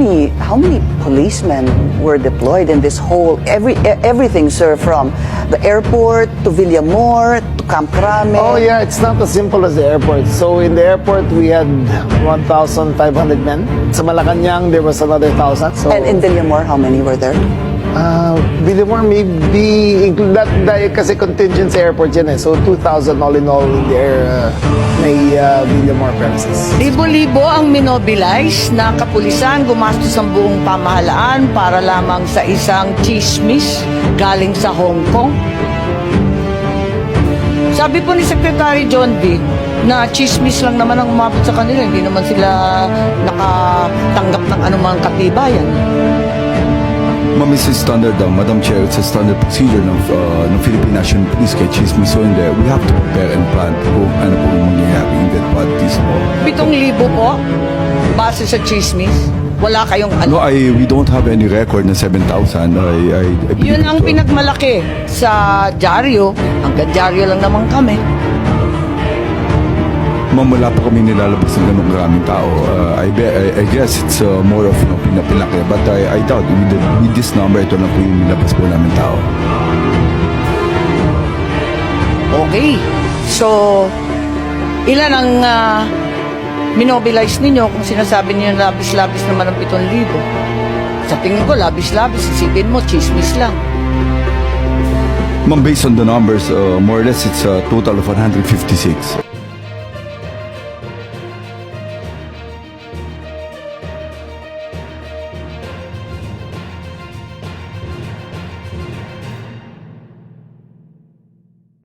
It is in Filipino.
many policemen were deployed in this whole everything, sir, from the airport to Villamor to Camp Crame? Oh yeah, it's not as simple as the airport. So in the airport, we had 1,500 men. Sa Malacanang, there was another 1,000. So, And in Villamor, how many were there? Villamor maybe include that dahil kasi contingency airport yan eh. So 2,000 all in all in the air may Villamor premises. Libo-libo ang minobilize na kapulisan, gumastos ang buong pamahalaan para lamang sa isang chismis galing sa Hong Kong. Sabi po ni Secretary John V na chismis lang naman ang umabot sa kanila, hindi naman sila nakatanggap ng anumang katibayan. Ma'am, it's a standard, Madam Chair, it's a standard procedure ng Philippine National Police kay chismis. So in there, we have to prepare and plan kung ano po yung mangyayari in that parties po. 7,000 po, base sa chismis. Wala kayong No, we don't have any record na 7,000. I believe Yun ang so. pinagmalaki sa dyaryo. Hanggang dyaryo lang naman kami. Ma'am, wala pa kami nilalabas ng ganong maraming tao. I guess it's more of pinapilaki. But I doubt with this number, ito na po yung nilabas po namin tao. Okay. So, ilan ang minobilize ninyo kung sinasabi niyo labis-labis naman ang 7,000? Sa tingin ko, labis-labis. Isipin mo, chismis lang. Ma'am, based on the numbers, more or less, it's a total of 156.